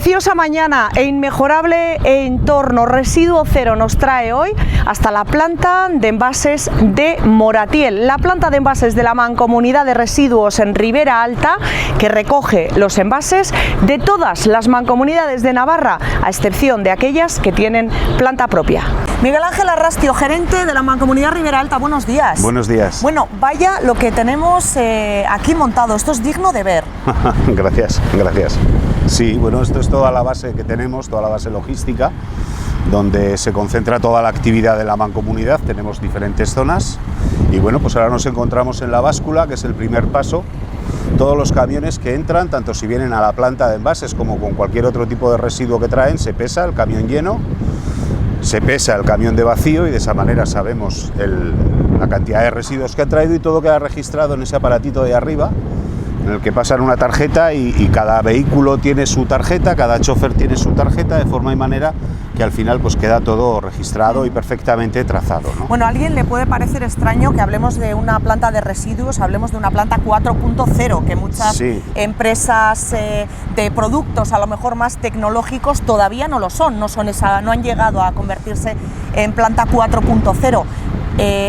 Preciosa mañana e inmejorable entorno residuo cero nos trae hoy hasta la planta de envases de Moratiel, la planta de envases de la Mancomunidad de Residuos en Ribera Alta, que recoge los envases de todas las mancomunidades de Navarra, a excepción de aquellas que tienen planta propia. Miguel Ángel Arrastio, gerente de la Mancomunidad Ribera Alta, buenos días. Buenos días. Bueno, vaya lo que tenemos aquí montado, esto es digno de ver. Gracias, gracias. Sí, bueno, esto es toda la base que tenemos, toda la base logística, donde se concentra toda la actividad de la mancomunidad. Tenemos diferentes zonas y bueno, pues ahora nos encontramos en la báscula, que es el primer paso. Todos los camiones que entran, tanto si vienen a la planta de envases como con cualquier otro tipo de residuo que traen, se pesa el camión lleno, se pesa el camión de vacío y de esa manera sabemos la cantidad de residuos que ha traído y todo queda registrado en ese aparatito de arriba, en el que pasan una tarjeta y cada vehículo tiene su tarjeta, cada chofer tiene su tarjeta, de forma y manera que al final pues queda todo registrado y perfectamente trazado, ¿no? Bueno, a alguien le puede parecer extraño que hablemos de una planta de residuos, hablemos de una planta 4.0, que muchas empresas de productos a lo mejor más tecnológicos todavía no lo son, no han llegado a convertirse en planta 4.0.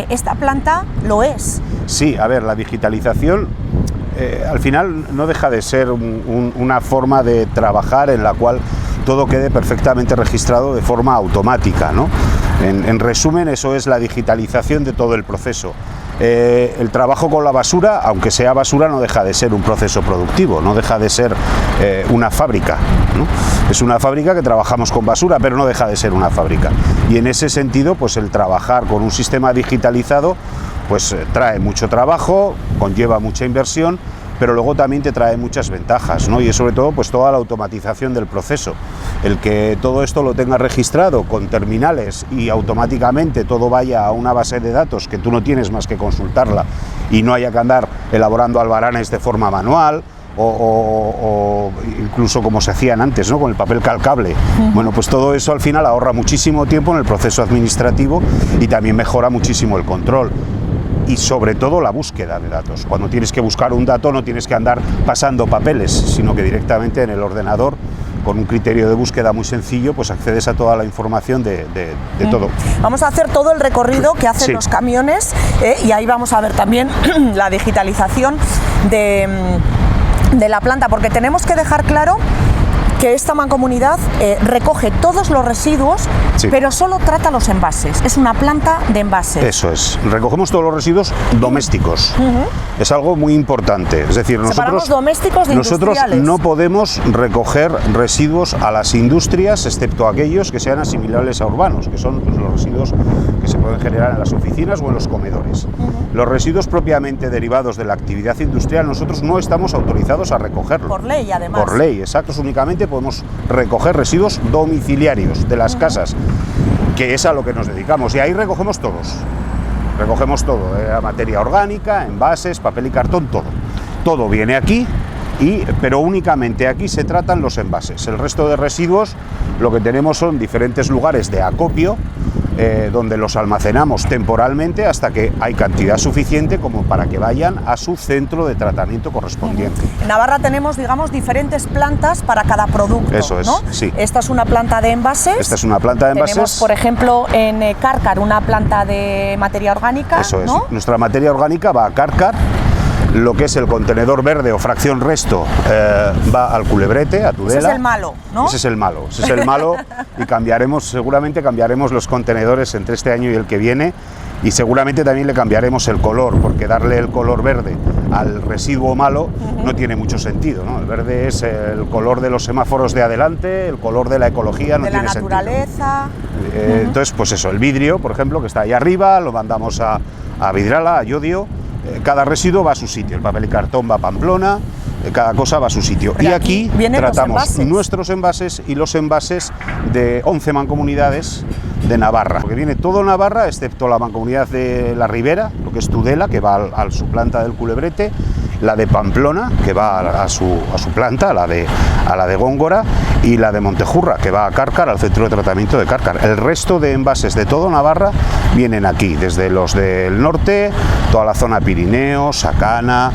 Esta planta lo es. Sí, a ver, la digitalización al final no deja de ser una forma de trabajar en la cual todo quede perfectamente registrado de forma automática, ¿no? En resumen, eso es la digitalización de todo el proceso. El trabajo con la basura, aunque sea basura, no deja de ser un proceso productivo, no deja de ser una fábrica, ¿no? Es una fábrica que trabajamos con basura, pero no deja de ser una fábrica. Y en ese sentido, pues el trabajar con un sistema digitalizado pues trae mucho trabajo, conlleva mucha inversión, pero luego también te trae muchas ventajas, ¿no? Y es sobre todo pues toda la automatización del proceso, el que todo esto lo tengas registrado con terminales y automáticamente todo vaya a una base de datos que tú no tienes más que consultarla y no haya que andar elaborando albaranes de forma manual o incluso como se hacían antes, ¿no? Con el papel calcable. Bueno, pues todo eso al final ahorra muchísimo tiempo en el proceso administrativo y también mejora muchísimo el control. Y sobre todo la búsqueda de datos. Cuando tienes que buscar un dato no tienes que andar pasando papeles, sino que directamente en el ordenador, con un criterio de búsqueda muy sencillo, pues accedes a toda la información de todo. Vamos a hacer todo el recorrido que hacen los camiones y ahí vamos a ver también la digitalización de la planta, porque tenemos que dejar claro que esta mancomunidad recoge todos los residuos, pero solo trata los envases. Es una planta de envases. Eso es. Recogemos todos los residuos domésticos. Es algo muy importante. Es decir, separamos domésticos de industriales. No podemos recoger residuos a las industrias, excepto aquellos que sean asimilables a urbanos, que son pues, los residuos que se pueden generar en las oficinas o en los comedores. Los residuos propiamente derivados de la actividad industrial, nosotros no estamos autorizados a recogerlos. Por ley, además. Por ley, exacto. Únicamente podemos recoger residuos domiciliarios de las casas, que es a lo que nos dedicamos, y ahí recogemos todos. Recogemos todo, materia orgánica, envases, papel y cartón, todo viene aquí, pero únicamente aquí se tratan los envases. El resto de residuos lo que tenemos son diferentes lugares de acopio, donde los almacenamos temporalmente hasta que hay cantidad suficiente como para que vayan a su centro de tratamiento correspondiente. En Navarra tenemos, digamos, diferentes plantas para cada producto. Eso es, ¿no? Sí. Esta es una planta de envases. Esta es una planta de envases. Tenemos, por ejemplo, en Cárcar una planta de materia orgánica. Eso es. ¿No? Nuestra materia orgánica va a Cárcar. Lo que es el contenedor verde o fracción resto va al Culebrete, a Tudela. Ese es el malo, ¿no? Ese es el malo y seguramente cambiaremos los contenedores entre este año y el que viene, y seguramente también le cambiaremos el color, porque darle el color verde al residuo malo no tiene mucho sentido, ¿no? El verde es el color de los semáforos de adelante, el color de la ecología, no tiene sentido. De la naturaleza. Entonces, pues eso, el vidrio, por ejemplo, que está ahí arriba, lo mandamos a Vidrala, a Llodio. Cada residuo va a su sitio, el papel y cartón va a Pamplona, cada cosa va a su sitio. Pero y aquí tratamos nuestros envases y los envases de 11 mancomunidades de Navarra, porque viene todo Navarra excepto la mancomunidad de la Ribera, lo que es Tudela, que va a su planta del Culebrete, la de Pamplona, que va a su planta, a la de Góngora, y la de Montejurra, que va a Cárcar, al centro de tratamiento de Cárcar. El resto de envases de todo Navarra vienen aquí, desde los del norte, toda la zona Pirineo, Sacana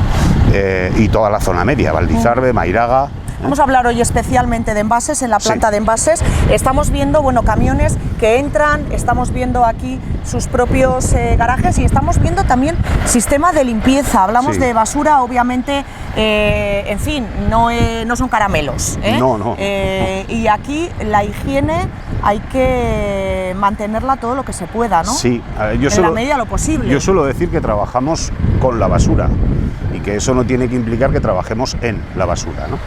y toda la zona media, Valdizarbe, Mairaga. Vamos a hablar hoy especialmente de envases, en la planta de envases. Estamos viendo, bueno, camiones que entran, estamos viendo aquí sus propios garajes y estamos viendo también sistema de limpieza. Hablamos de basura, obviamente, en fin, no son caramelos. No. Y aquí la higiene hay que mantenerla todo lo que se pueda, ¿no? Sí, en la medida de lo posible. Yo suelo decir que trabajamos con la basura y que eso no tiene que implicar que trabajemos en la basura, ¿no?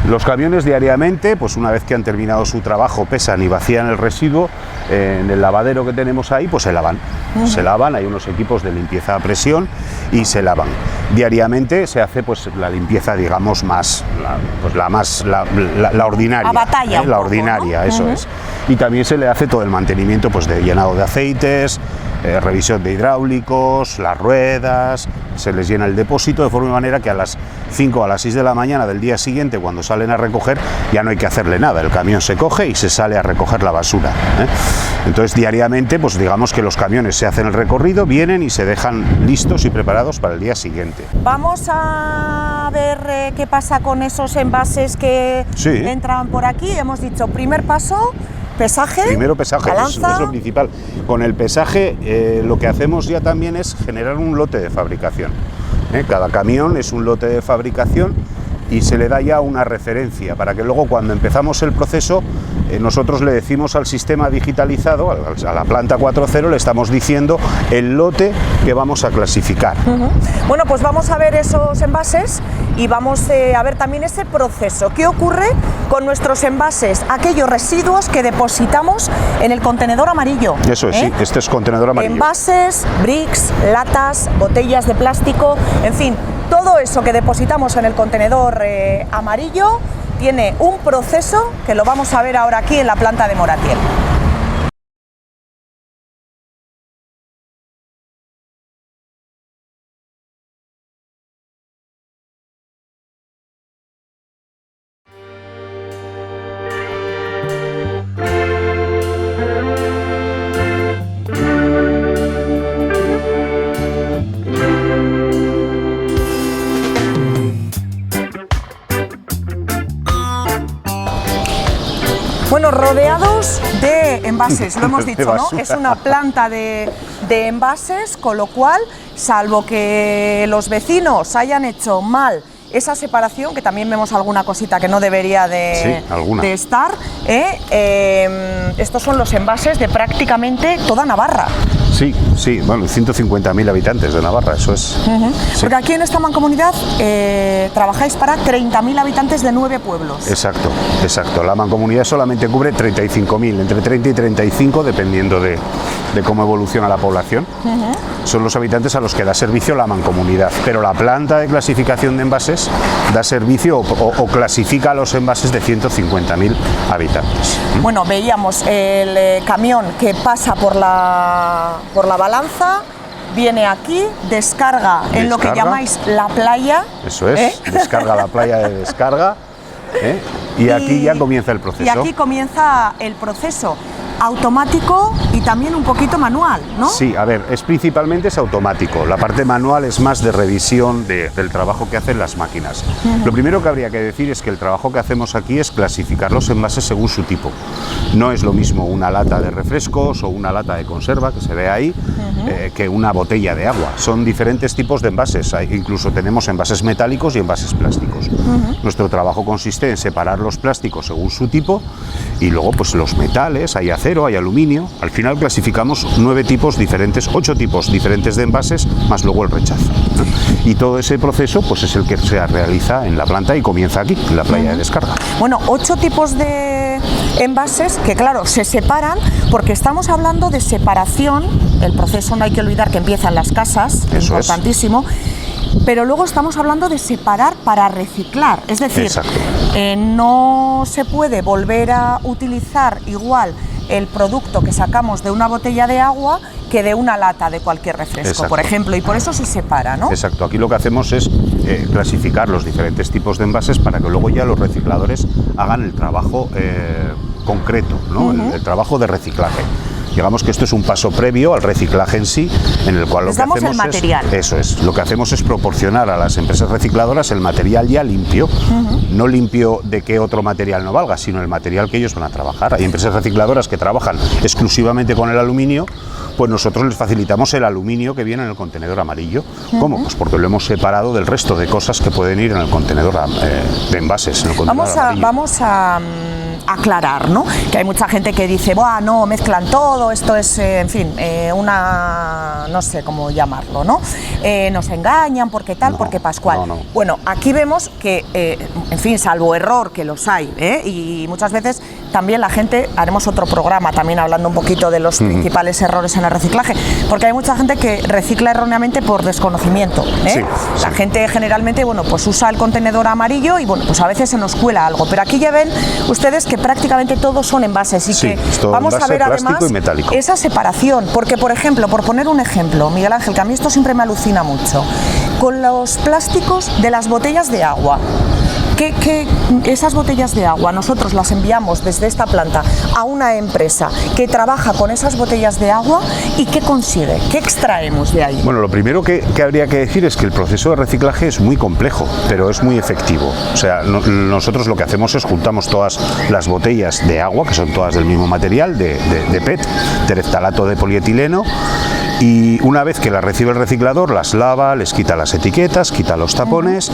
Los camiones diariamente, pues una vez que han terminado su trabajo, pesan y vacían el residuo en el lavadero que tenemos ahí, pues se lavan. Se lavan, hay unos equipos de limpieza a presión y se lavan. Diariamente se hace pues la limpieza, digamos, la ordinaria. A batalla. La ordinaria, ¿no? Eso es. Y también se le hace todo el mantenimiento pues de llenado de aceites, revisión de hidráulicos, las ruedas, se les llena el depósito de forma y manera que a las 5 o a las 6 de la mañana del día siguiente, cuando salen a recoger, ya no hay que hacerle nada, el camión se coge y se sale a recoger la basura, ¿eh? Entonces diariamente, pues digamos que los camiones se hacen el recorrido, vienen y se dejan listos y preparados para el día siguiente. Vamos a ver qué pasa con esos envases que entran por aquí. Hemos dicho, primer paso, pesaje. Primero pesaje, balanza. Es lo principal. Con el pesaje lo que hacemos ya también es generar un lote de fabricación. Cada camión es un lote de fabricación y se le da ya una referencia para que luego cuando empezamos el proceso nosotros le decimos al sistema digitalizado, a la planta 4.0, le estamos diciendo el lote que vamos a clasificar. Bueno, pues vamos a ver esos envases y vamos a ver también ese proceso. ¿Qué ocurre con nuestros envases? Aquellos residuos que depositamos en el contenedor amarillo. Eso es, sí, este es contenedor amarillo. Envases, bricks, latas, botellas de plástico, en fin, todo eso que depositamos en el contenedor amarillo tiene un proceso que lo vamos a ver ahora aquí en la planta de Moratiel. Bueno, rodeados de envases, lo hemos dicho, ¿no? Es una planta de envases, con lo cual, salvo que los vecinos hayan hecho mal esa separación, que también vemos alguna cosita que no debería de estar, estos son los envases de prácticamente toda Navarra. Sí, bueno, 150.000 habitantes de Navarra, eso es. Sí. Porque aquí en esta mancomunidad trabajáis para 30.000 habitantes de 9 pueblos. Exacto. La mancomunidad solamente cubre 35.000, entre 30 y 35, dependiendo de cómo evoluciona la población. Son los habitantes a los que da servicio la mancomunidad, pero la planta de clasificación de envases da servicio o clasifica a los envases de 150.000 habitantes. Bueno, veíamos el camión que pasa por la balanza, viene aquí, descarga en lo que llamáis la playa. Eso es, descarga la playa de descarga, y aquí ya comienza el proceso. Y aquí comienza el proceso. Automático y también un poquito manual, ¿no? Sí, a ver, principalmente es automático. La parte manual es más de revisión del trabajo que hacen las máquinas. Lo primero que habría que decir es que el trabajo que hacemos aquí es clasificar los envases según su tipo. No es lo mismo una lata de refrescos o una lata de conserva, que se ve ahí, que una botella de agua. Son diferentes tipos de envases. Incluso tenemos envases metálicos y envases plásticos. Nuestro trabajo consiste en separar los plásticos según su tipo y luego pues los metales, hay acero, hay aluminio. Al final clasificamos 8 tipos diferentes de envases, más luego el rechazo, ¿no? Y todo ese proceso pues es el que se realiza en la planta y comienza aquí, en la playa de descarga. Bueno, 8 tipos de envases que, claro, se separan porque estamos hablando de separación. El proceso no hay que olvidar que empieza en las casas, eso importantísimo. Pero luego estamos hablando de separar para reciclar, es decir, no se puede volver a utilizar igual el producto que sacamos de una botella de agua que de una lata de cualquier refresco, por ejemplo, y por eso se separa, ¿no? Exacto, aquí lo que hacemos es clasificar los diferentes tipos de envases para que luego ya los recicladores hagan el trabajo concreto, ¿no? El trabajo de reciclaje. Digamos que esto es un paso previo al reciclaje en sí, en el cual lo que hacemos el material. lo que hacemos es proporcionar a las empresas recicladoras el material ya limpio, no limpio de que otro material no valga, sino el material que ellos van a trabajar. Hay empresas recicladoras que trabajan exclusivamente con el aluminio, pues nosotros les facilitamos el aluminio que viene en el contenedor amarillo. ¿Cómo? Pues porque lo hemos separado del resto de cosas que pueden ir en el contenedor de envases. En el contenedor vamos a aclarar, ¿no? Que hay mucha gente que dice, ¡buah, no, mezclan todo, esto es, en fin, no sé cómo llamarlo, ¿no? Nos engañan, porque tal, porque pascual. No. Bueno, aquí vemos que, en fin, salvo error, que los hay, y muchas veces también la gente, haremos otro programa también hablando un poquito de los principales errores en el reciclaje, porque hay mucha gente que recicla erróneamente por desconocimiento, La gente generalmente, bueno, pues usa el contenedor amarillo y, bueno, pues a veces se nos cuela algo, pero aquí ya ven ustedes que prácticamente todos son envases y que vamos a ver además esa separación, porque, por ejemplo, por poner un ejemplo, Miguel Ángel, que a mí esto siempre me alucina mucho, con los plásticos de las botellas de agua. Que esas botellas de agua nosotros las enviamos desde esta planta a una empresa que trabaja con esas botellas de agua y ¿qué consigue? ¿Qué extraemos de ahí? Bueno, lo primero que habría que decir es que el proceso de reciclaje es muy complejo, pero es muy efectivo. O sea, nosotros lo que hacemos es juntamos todas las botellas de agua, que son todas del mismo material, de PET, tereftalato de polietileno, y una vez que las recibe el reciclador, las lava, les quita las etiquetas, quita los tapones,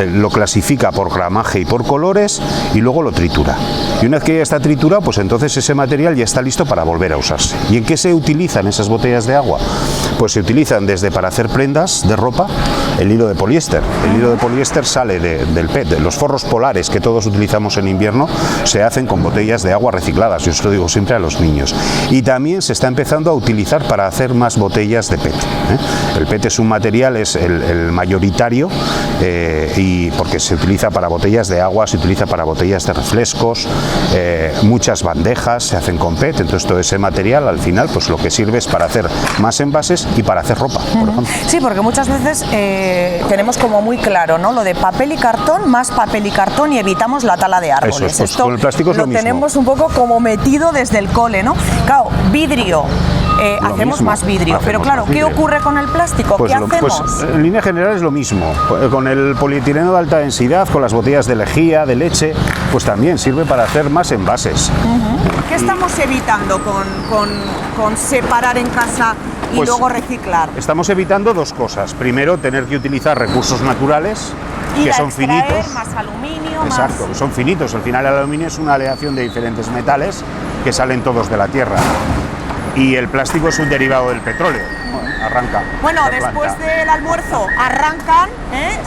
lo clasifica por gramaje y por colores y luego lo tritura. Y una vez que ya está triturado, pues entonces ese material ya está listo para volver a usarse. ¿Y en qué se utilizan esas botellas de agua? Pues se utilizan desde para hacer prendas de ropa, el hilo de poliéster. El hilo de poliéster sale del PET, de los forros polares que todos utilizamos en invierno, se hacen con botellas de agua recicladas. Yo se lo digo siempre a los niños. Y también se está empezando a utilizar para hacer más botellas de PET. El PET es un material, es el mayoritario, y porque se utiliza para botellas de agua, se utiliza para botellas de refrescos, muchas bandejas se hacen con PET, entonces todo ese material al final pues lo que sirve es para hacer más envases y para hacer ropa, por ejemplo. Sí, porque muchas veces tenemos como muy claro, ¿no? Lo de papel y cartón, más papel y cartón y evitamos la tala de árboles. Eso es, pues, esto con el plástico es lo mismo. Tenemos un poco como metido desde el cole, ¿no? Claro, vidrio. Hacemos más vidrio, pero claro, ¿qué ocurre con el plástico? Pues ¿Qué hacemos? Pues en línea general es lo mismo, con el polietileno de alta densidad, con las botellas de lejía, de leche, pues también sirve para hacer más envases. ¿Qué estamos evitando con separar en casa y pues luego reciclar? Estamos evitando dos cosas. Primero, tener que utilizar recursos naturales, que son finitos. Más aluminio, exacto, más... son finitos. Al final el aluminio es una aleación de diferentes metales que salen todos de la tierra. Y el plástico es un derivado del petróleo. Arranca. Bueno, después del almuerzo arrancan,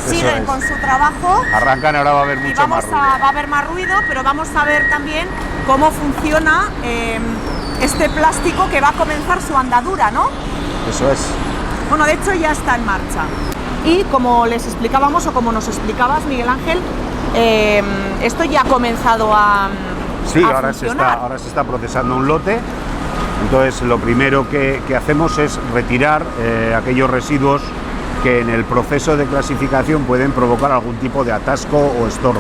siguen con su trabajo. Arrancan, ahora va a haber mucho más ruido. Va a haber más ruido, pero vamos a ver también cómo funciona este plástico que va a comenzar su andadura, ¿no? Eso es. Bueno, de hecho ya está en marcha. Y como les explicábamos, o como nos explicabas, Miguel Ángel, esto ya ha comenzado a funcionar. Ahora se está procesando un lote. Entonces lo primero que hacemos es retirar aquellos residuos que en el proceso de clasificación pueden provocar algún tipo de atasco o estorbo.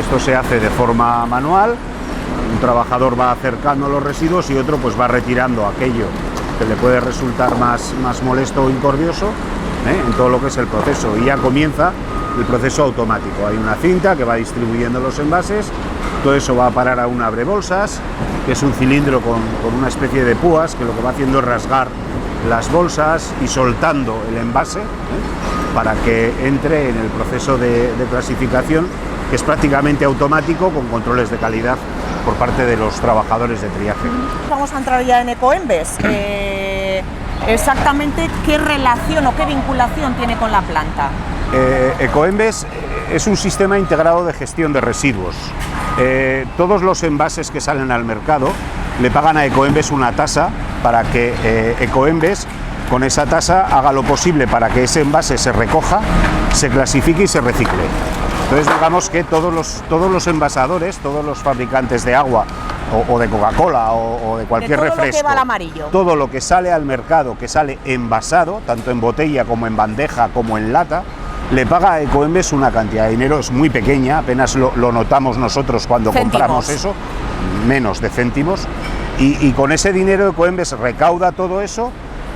Esto se hace de forma manual, un trabajador va acercando los residuos y otro pues va retirando aquello que le puede resultar más molesto o incordioso en todo lo que es el proceso, y ya comienza el proceso automático. Hay una cinta que va distribuyendo los envases, todo eso va a parar a un abrebolsas, que es un cilindro con una especie de púas que lo que va haciendo es rasgar las bolsas y soltando el envase para que entre en el proceso de clasificación, que es prácticamente automático, con controles de calidad por parte de los trabajadores de triaje. Vamos a entrar ya en Ecoembes. Exactamente qué relación o qué vinculación tiene con la planta. Ecoembes es un sistema integrado de gestión de residuos. Todos los envases que salen al mercado le pagan a Ecoembes una tasa para que Ecoembes con esa tasa haga lo posible para que ese envase se recoja, se clasifique y se recicle. Entonces digamos que todos los envasadores, todos los fabricantes de agua o de Coca-Cola o de cualquier refresco, todo lo que sale al mercado, que sale envasado, tanto en botella como en bandeja como en lata, le paga a Ecoembes una cantidad de dinero, es muy pequeña, apenas lo notamos nosotros cuando compramos eso, menos de céntimos, y con ese dinero Ecoembes recauda todo eso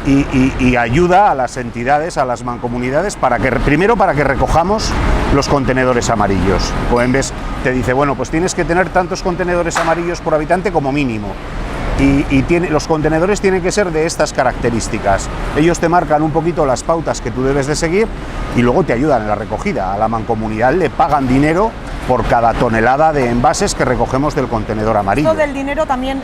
y ayuda a las entidades, a las mancomunidades, primero para que recojamos los contenedores amarillos. Ecoembes te dice, bueno, pues tienes que tener tantos contenedores amarillos por habitante como mínimo. Los contenedores tienen que ser de estas características. Ellos te marcan un poquito las pautas que tú debes de seguir y luego te ayudan en la recogida. A la mancomunidad le pagan dinero por cada tonelada de envases que recogemos del contenedor amarillo. Esto del dinero también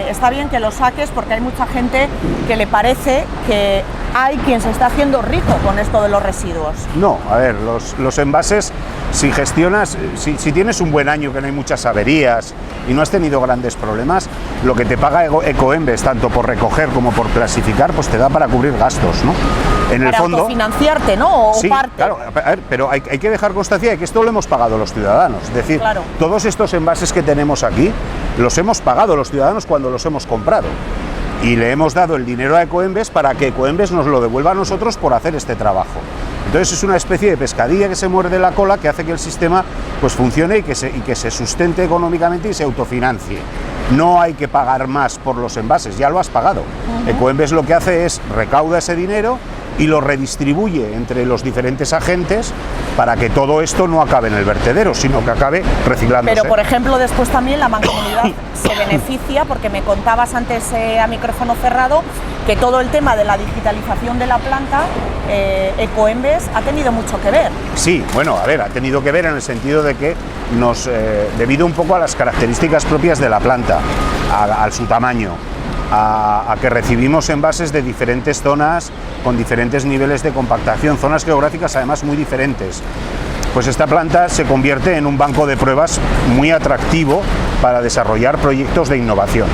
está bien que lo saques, porque hay mucha gente que le parece que hay quien se está haciendo rico con esto de los residuos. No, a ver, los envases, si gestionas, si tienes un buen año, que no hay muchas averías y no has tenido grandes problemas, lo que te paga Ecoembes, tanto por recoger como por clasificar, pues te da para cubrir gastos, ¿no? En el fondo, autofinanciarte, ¿no? O sí, parte. Claro, a ver, pero hay que dejar constancia de que esto lo hemos pagado los ciudadanos. Es decir, claro, todos estos envases que tenemos aquí los hemos pagado los ciudadanos cuando los hemos comprado. Y le hemos dado el dinero a Ecoembes para que Ecoembes nos lo devuelva a nosotros por hacer este trabajo. Entonces es una especie de pescadilla que se muerde la cola, que hace que el sistema pues funcione y que se sustente económicamente y se autofinancie. No hay que pagar más por los envases, ya lo has pagado. Ecoembes lo que hace es recauda ese dinero y lo redistribuye entre los diferentes agentes para que todo esto no acabe en el vertedero, sino que acabe reciclándose. Pero, por ejemplo, después también la mancomunidad se beneficia, porque me contabas antes a micrófono cerrado que todo el tema de la digitalización de la planta, Ecoembes ha tenido mucho que ver. Sí, bueno, a ver, ha tenido que ver en el sentido de que debido un poco a las características propias de la planta, a su tamaño, a que recibimos envases de diferentes zonas, con diferentes niveles de compactación, zonas geográficas además muy diferentes. Pues esta planta se convierte en un banco de pruebas muy atractivo para desarrollar proyectos de innovación.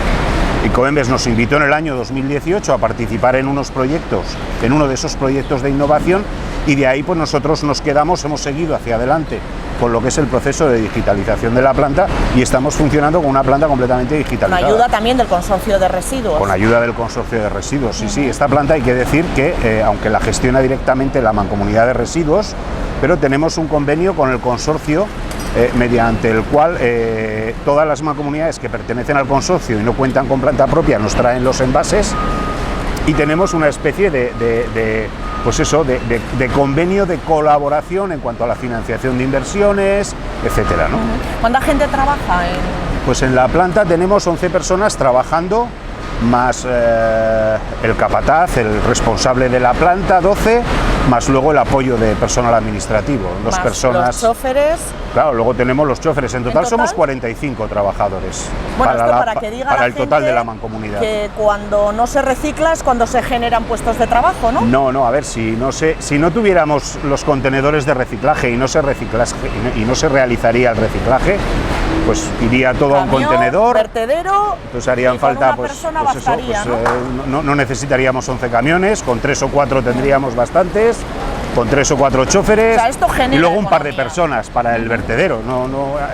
Ecoembes nos invitó en el año 2018 a participar en uno de esos proyectos de innovación, y de ahí pues nosotros hemos seguido hacia adelante con lo que es el proceso de digitalización de la planta y estamos funcionando con una planta completamente digitalizada. Con ayuda también del consorcio de residuos. Con ayuda del consorcio de residuos, sí. Esta planta hay que decir que, aunque la gestiona directamente la mancomunidad de residuos, pero tenemos un convenio con el consorcio mediante el cual todas las mancomunidades que pertenecen al consorcio y no cuentan con planta propia nos traen los envases, y tenemos una especie de convenio de colaboración en cuanto a la financiación de inversiones, etcétera, ¿no? ¿Cuánta gente trabaja Pues en la planta tenemos 11 personas trabajando, más el capataz, el responsable de la planta, 12, más luego el apoyo de personal administrativo. Los choferes. Claro, luego tenemos los choferes. En total somos 45 trabajadores. Bueno, para que diga para la el total gente de la mancomunidad. Que cuando no se recicla es cuando se generan puestos de trabajo, ¿no? No, a ver, si no tuviéramos los contenedores de reciclaje y no se realizaría el reciclaje, pues iría todo a un contenedor, vertedero, entonces harían falta no necesitaríamos 11 camiones, con 3 o 4 tendríamos bastantes, con 3 o 4 choferes, y luego un par de personas para el vertedero.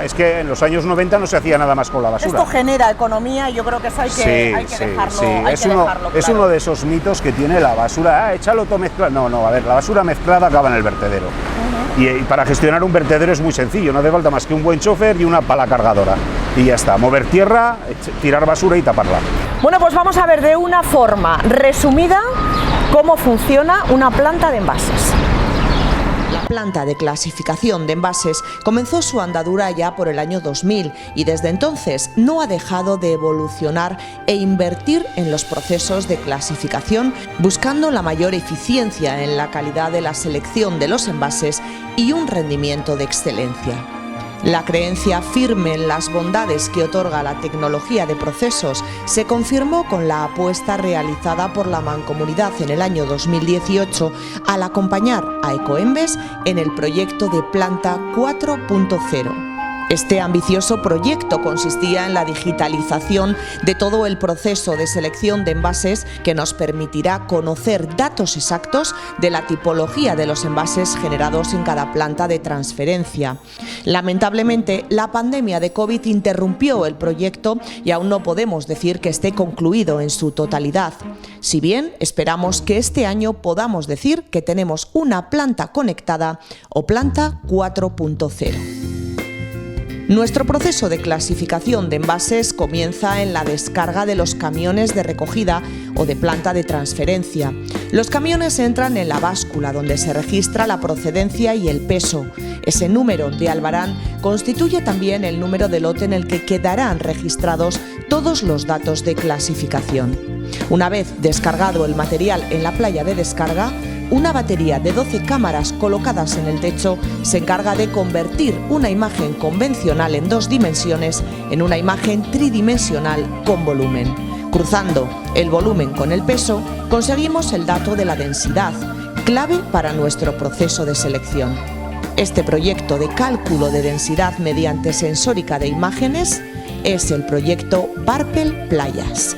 Es que en los años 90 no se hacía nada más con la basura. Esto genera economía y yo creo que eso hay que dejarlo. Es uno de esos mitos que tiene la basura. Échalo todo mezclado. No, a ver, la basura mezclada acaba en el vertedero. Y para gestionar un vertedero es muy sencillo, no hace falta más que un buen chofer y una pala cargadora. Y ya está, mover tierra, tirar basura y taparla. Bueno, pues vamos a ver de una forma resumida cómo funciona una planta de envases. La planta de clasificación de envases comenzó su andadura ya por el año 2000 y desde entonces no ha dejado de evolucionar e invertir en los procesos de clasificación, buscando la mayor eficiencia en la calidad de la selección de los envases y un rendimiento de excelencia. La creencia firme en las bondades que otorga la tecnología de procesos se confirmó con la apuesta realizada por la Mancomunidad en el año 2018 al acompañar a Ecoembes en el proyecto de Planta 4.0. Este ambicioso proyecto consistía en la digitalización de todo el proceso de selección de envases que nos permitirá conocer datos exactos de la tipología de los envases generados en cada planta de transferencia. Lamentablemente, la pandemia de COVID interrumpió el proyecto y aún no podemos decir que esté concluido en su totalidad. Si bien esperamos que este año podamos decir que tenemos una planta conectada o planta 4.0. Nuestro proceso de clasificación de envases comienza en la descarga de los camiones de recogida o de planta de transferencia. Los camiones entran en la báscula, donde se registra la procedencia y el peso. Ese número de albarán constituye también el número de lote en el que quedarán registrados todos los datos de clasificación. Una vez descargado el material en la playa de descarga, una batería de 12 cámaras colocadas en el techo se encarga de convertir una imagen convencional en 2 dimensiones en una imagen tridimensional con volumen. Cruzando el volumen con el peso, conseguimos el dato de la densidad, clave para nuestro proceso de selección. Este proyecto de cálculo de densidad mediante sensórica de imágenes es el proyecto Parpel Playas.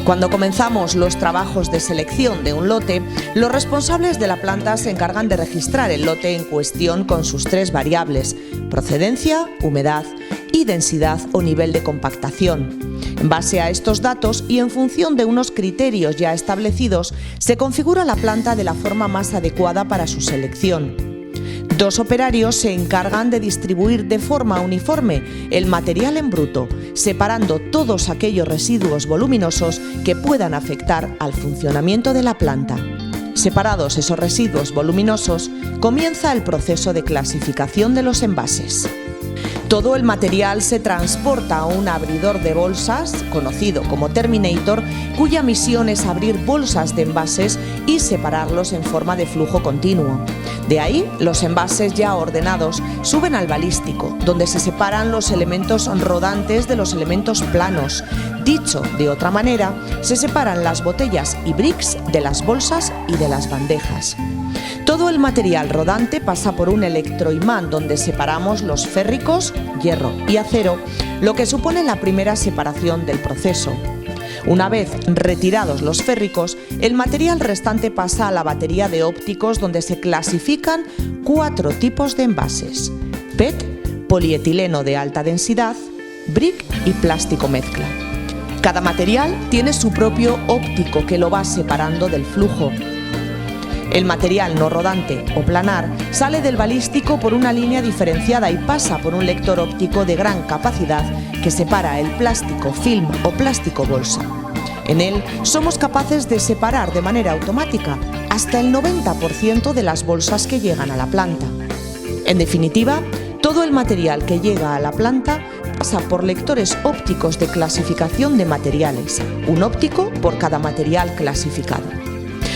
Cuando comenzamos los trabajos de selección de un lote, los responsables de la planta se encargan de registrar el lote en cuestión con sus 3 variables: procedencia, humedad y densidad o nivel de compactación. En base a estos datos y en función de unos criterios ya establecidos, se configura la planta de la forma más adecuada para su selección. 2 operarios se encargan de distribuir de forma uniforme el material en bruto, separando todos aquellos residuos voluminosos que puedan afectar al funcionamiento de la planta. Separados esos residuos voluminosos, comienza el proceso de clasificación de los envases. Todo el material se transporta a un abridor de bolsas, conocido como Terminator, cuya misión es abrir bolsas de envases y separarlos en forma de flujo continuo. De ahí, los envases ya ordenados suben al balístico, donde se separan los elementos rodantes de los elementos planos. Dicho de otra manera, se separan las botellas y bricks de las bolsas y de las bandejas. Todo el material rodante pasa por un electroimán donde separamos los férricos, hierro y acero, lo que supone la primera separación del proceso. Una vez retirados los férricos, el material restante pasa a la batería de ópticos donde se clasifican 4 tipos de envases: PET, polietileno de alta densidad, brick y plástico mezcla. Cada material tiene su propio óptico que lo va separando del flujo. El material no rodante o planar sale del balístico por una línea diferenciada y pasa por un lector óptico de gran capacidad que separa el plástico film o plástico bolsa. En él somos capaces de separar de manera automática hasta el 90% de las bolsas que llegan a la planta. En definitiva, todo el material que llega a la planta pasa por lectores ópticos de clasificación de materiales, un óptico por cada material clasificado.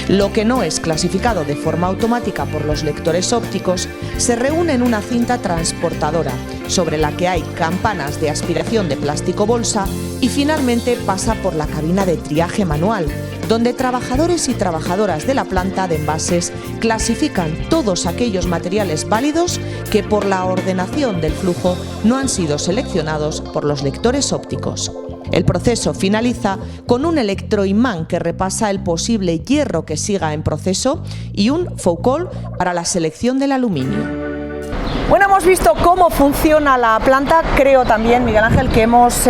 Lo que no es clasificado de forma automática por los lectores ópticos se reúne en una cinta transportadora, sobre la que hay campanas de aspiración de plástico bolsa y finalmente pasa por la cabina de triaje manual, donde trabajadores y trabajadoras de la planta de envases clasifican todos aquellos materiales válidos que por la ordenación del flujo no han sido seleccionados por los lectores ópticos. El proceso finaliza con un electroimán que repasa el posible hierro que siga en proceso y un Foucault para la selección del aluminio. Bueno, hemos visto cómo funciona la planta. Creo también, Miguel Ángel, que hemos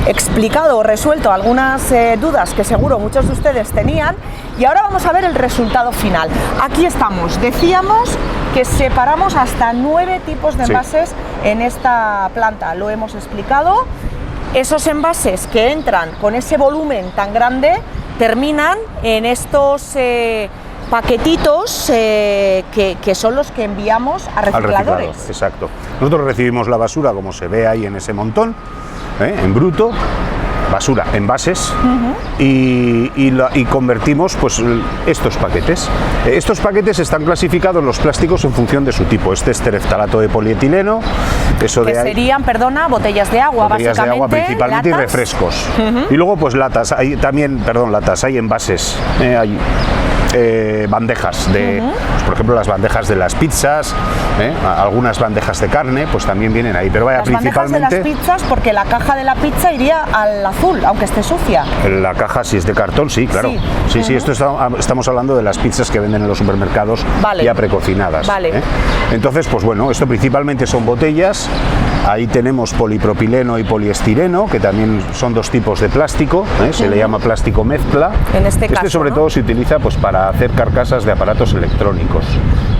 explicado o resuelto algunas dudas que seguro muchos de ustedes tenían, y ahora vamos a ver el resultado final. Aquí estamos. Decíamos que separamos hasta 9 tipos de envases en esta planta. Lo hemos explicado. Esos envases que entran con ese volumen tan grande terminan en estos paquetitos que son los que enviamos a recicladores. Exacto. Nosotros recibimos la basura como se ve ahí en ese montón, en bruto, basura, envases, y convertimos pues estos paquetes. Estos paquetes están clasificados los plásticos en función de su tipo. Este es tereftalato de polietileno. Eso que serían, perdona, botellas de agua, botellas básicamente, de agua principalmente, latas y refrescos. Y luego pues latas, hay también, latas, hay envases, hay bandejas de, pues, por ejemplo, las bandejas de las pizzas, algunas bandejas de carne, pues también vienen ahí, pero vaya, las principalmente bandejas de las pizzas, porque la caja de la pizza iría al azul, aunque esté sucia. La caja, si es de cartón, sí, claro. Sí, esto estamos hablando de las pizzas que venden en los supermercados, vale, ya precocinadas. Vale. Entonces, pues bueno, esto principalmente son botellas. Ahí tenemos polipropileno y poliestireno, que también son 2 tipos de plástico, se le llama plástico mezcla. En este caso, sobre todo se utiliza pues para para hacer carcasas de aparatos electrónicos,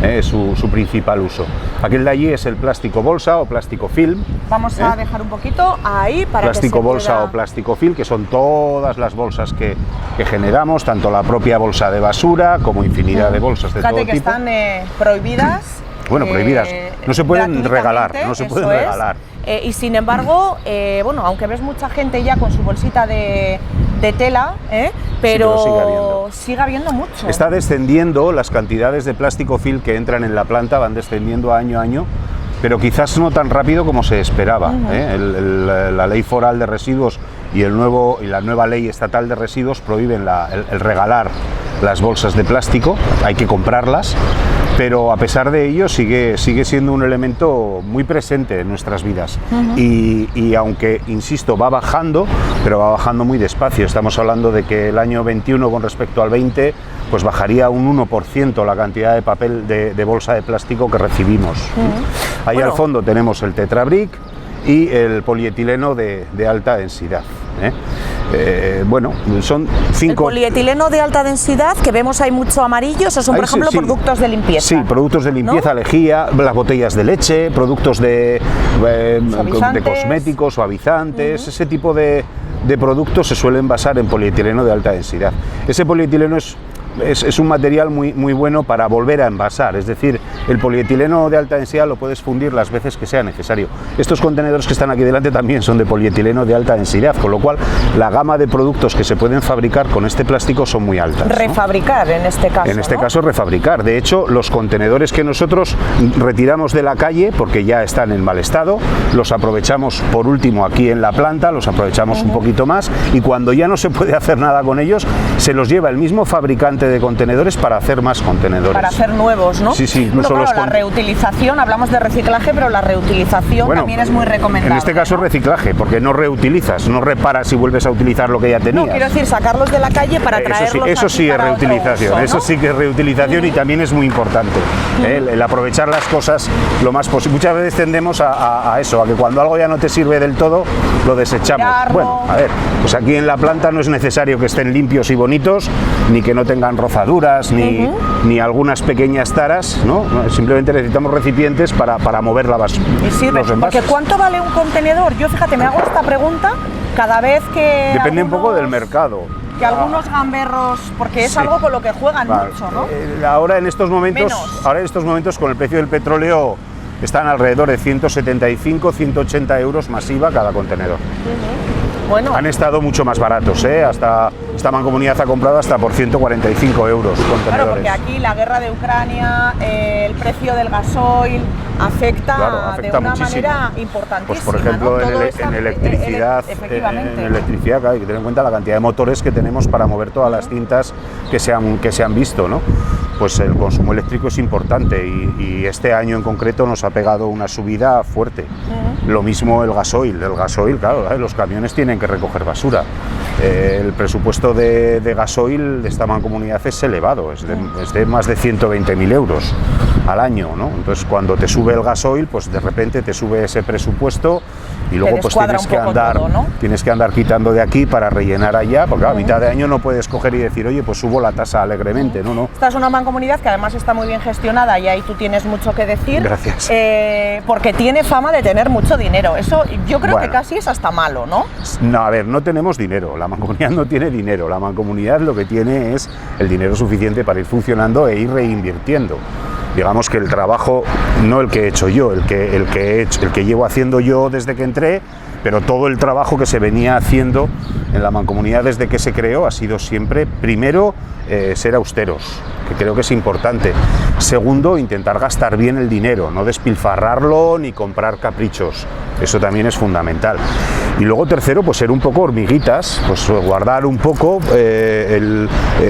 es su principal uso. Aquel de allí es el plástico bolsa o plástico film. Vamos a dejar un poquito ahí para plástico que se bolsa pueda... o plástico film, que son todas las bolsas que generamos, tanto la propia bolsa de basura como infinidad de bolsas de Fíjate todo que tipo. están prohibidas. Bueno, prohibidas, no se pueden regalar, no se pueden regalar. Y sin embargo, bueno, aunque ves mucha gente ya con su bolsita de tela, pero sigue habiendo mucho. Está descendiendo las cantidades de plástico film que entran en la planta, van descendiendo año a año, pero quizás no tan rápido como se esperaba. La ley foral de residuos y la nueva ley estatal de residuos prohíben el regalar las bolsas de plástico, hay que comprarlas, pero a pesar de ello sigue siendo un elemento muy presente en nuestras vidas. Y aunque, insisto, va bajando, pero va bajando muy despacio. Estamos hablando de que el año 21 con respecto al 20 pues bajaría un 1% la cantidad de papel de bolsa de plástico que recibimos. Ahí al fondo tenemos el Tetrabric y el polietileno de alta densidad. Bueno, son 5... El polietileno de alta densidad, que vemos hay mucho amarillo, esos son, por ejemplo, productos de limpieza. Sí, productos de limpieza, ¿no? Lejía, las botellas de leche, productos de cosméticos, suavizantes, ese tipo de productos se suelen basar en polietileno de alta densidad. Ese polietileno es un material muy bueno para volver a envasar, es decir, el polietileno de alta densidad lo puedes fundir las veces que sea necesario. Estos contenedores que están aquí delante también son de polietileno de alta densidad, con lo cual la gama de productos que se pueden fabricar con este plástico son muy altas, ¿no? Refabricar en este caso. En este caso refabricar. De hecho, los contenedores que nosotros retiramos de la calle porque ya están en mal estado, los aprovechamos por último aquí en la planta, los aprovechamos un poquito más, y cuando ya no se puede hacer nada con ellos, se los lleva el mismo fabricante de contenedores para hacer más contenedores. Para hacer nuevos, ¿no? Sí, sí. Incluso claro, la reutilización, hablamos de reciclaje, pero la reutilización también es muy recomendable. En este caso, ¿no? Reciclaje, porque no reutilizas, no reparas y vuelves a utilizar lo que ya tenías. No, quiero decir, sacarlos de la calle para traerlos Eso sí es reutilización, uso, ¿no? Eso sí que es reutilización y también es muy importante. El aprovechar las cosas lo más posible. Muchas veces tendemos a eso, a que cuando algo ya no te sirve del todo, lo desechamos. Bueno, a ver, pues aquí en la planta no es necesario que estén limpios y bonitos, ni que no tengan rozaduras, ni algunas pequeñas taras, ¿no? Simplemente necesitamos recipientes para mover los envases. Porque ¿cuánto vale un contenedor? Yo, fíjate, me hago esta pregunta cada vez que... Depende un poco del mercado. Que algunos gamberros, porque es algo con lo que juegan mucho, ¿no? Ahora en estos momentos con el precio del petróleo están alrededor de 175, 180 euros masiva cada contenedor. Bueno. Han estado mucho más baratos, hasta esta mancomunidad ha comprado hasta por 145 euros contenedores. Claro, porque aquí la guerra de Ucrania, el precio del gasoil afecta de una manera importantísima. Pues por ejemplo, ¿no? en electricidad, claro, hay que tener en cuenta la cantidad de motores que tenemos para mover todas las cintas que se han visto, ¿no? Pues el consumo eléctrico es importante y este año en concreto nos ha pegado una subida fuerte. Lo mismo el gasoil, claro, los camiones tienen que recoger basura. El presupuesto de gasoil de esta mancomunidad es elevado, es de más de 120.000 euros al año, ¿no? Entonces cuando te sube el gasoil, pues de repente te sube ese presupuesto y luego pues tienes que andar quitando de aquí para rellenar allá, porque a mitad de año no puedes coger y decir, oye, pues subo la tasa alegremente, no. Esta es una mancomunidad que además está muy bien gestionada y ahí tú tienes mucho que decir. Gracias. Porque tiene fama de tener mucho dinero. Eso yo creo que casi es hasta malo, ¿no? No, a ver, no tenemos dinero, la mancomunidad no tiene dinero, la mancomunidad lo que tiene es el dinero suficiente para ir funcionando e ir reinvirtiendo. Digamos que el trabajo, no el que he hecho yo, el que llevo haciendo yo desde que entré, pero todo el trabajo que se venía haciendo en la mancomunidad desde que se creó ha sido siempre, primero, ser austeros, que creo que es importante. Segundo, intentar gastar bien el dinero, no despilfarrarlo ni comprar caprichos, eso también es fundamental. Y luego tercero, pues ser un poco hormiguitas, pues guardar un poco,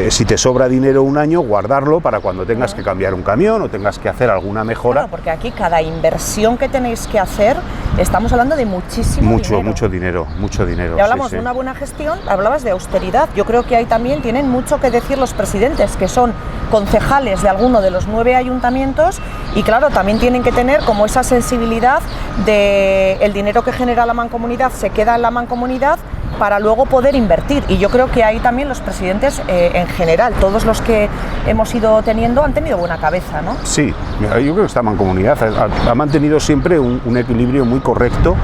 si te sobra dinero un año, guardarlo para cuando tengas que cambiar un camión o tengas que hacer alguna mejora. Claro, porque aquí cada inversión que tenéis que hacer, estamos hablando de muchísimo dinero. Mucho dinero. Y hablamos de una buena gestión, hablabas de austeridad. Yo creo que ahí también tienen mucho que decir los presidentes, que son concejales de alguno de los 9 ayuntamientos, y claro, también tienen que tener como esa sensibilidad de el dinero que genera la mancomunidad se queda en la mancomunidad para luego poder invertir. Y yo creo que ahí también los presidentes en general, todos los que hemos ido teniendo, han tenido buena cabeza, ¿no? Sí, yo creo que esta mancomunidad ha mantenido siempre un equilibrio muy correcto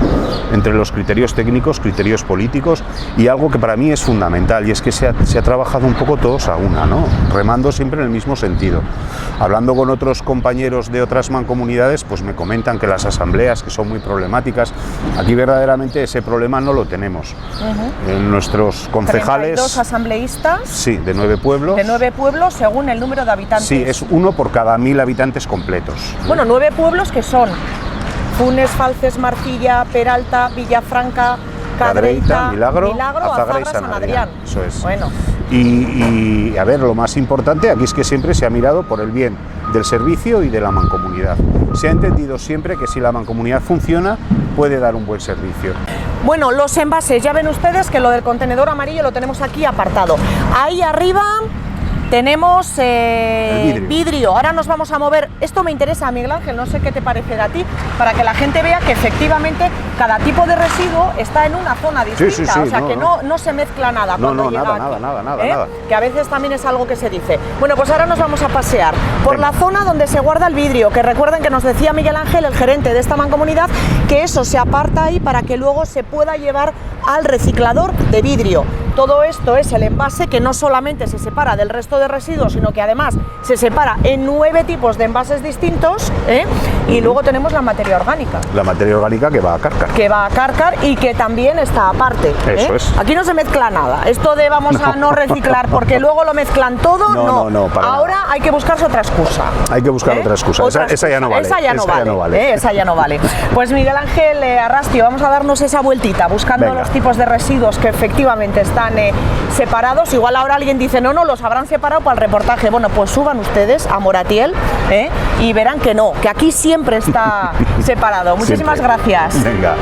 entre los criterios técnicos, criterios políticos y algo que para mí es fundamental, y es que se ha trabajado un poco todos a una, ¿no? Remando siempre en el mismo sentido. Hablando con otros compañeros de otras mancomunidades, pues me comentan que las asambleas, que son muy problemáticas, aquí verdaderamente ese problema no lo tenemos. Nuestros concejales... 32 asambleístas. Sí, de 9 pueblos. De 9 pueblos según el número de habitantes. Sí, es uno por cada 1000 habitantes completos. Bueno, 9 pueblos que son Funes, Falces, Marcilla, Peralta, Villafranca, Cadreita, Milagro, Azagra y San Adrián. Eso es. Bueno. Y a ver, lo más importante aquí es que siempre se ha mirado por el bien del servicio y de la mancomunidad. Se ha entendido siempre que si la mancomunidad funciona, puede dar un buen servicio. Bueno, los envases, ya ven ustedes que lo del contenedor amarillo lo tenemos aquí apartado. Ahí arriba tenemos vidrio. Ahora nos vamos a mover. Esto me interesa, Miguel Ángel, no sé qué te parecerá a ti, para que la gente vea que efectivamente cada tipo de residuo está en una zona distinta, sí, o sea que no se mezcla nada cuando llega aquí, nada. Que a veces también es algo que se dice. Bueno, pues ahora nos vamos a pasear por la zona donde se guarda el vidrio, que recuerden que nos decía Miguel Ángel, el gerente de esta mancomunidad, que eso se aparta ahí para que luego se pueda llevar al reciclador de vidrio. Todo esto es el envase que no solamente se separa del resto de residuos, sino que además se separa en 9 tipos de envases distintos, y luego tenemos la materia orgánica. La materia orgánica que va a Cárcar. Que va a Cárcar y que también está aparte. Eso es. Aquí no se mezcla nada. Esto de vamos a no reciclar porque luego lo mezclan todo, no. Ahora nada. Hay que buscarse otra excusa. Hay que buscar otra excusa. Esa ya no vale. Esa ya no vale. Pues Miguel Ángel Arrastio, vamos a darnos esa vueltita buscando los tipos de residuos que efectivamente están separados. Igual ahora alguien dice, no, los habrán separado para el reportaje. Bueno, pues suban ustedes a Moratiel y verán que no, que aquí siempre está separado. Muchísimas gracias. Venga.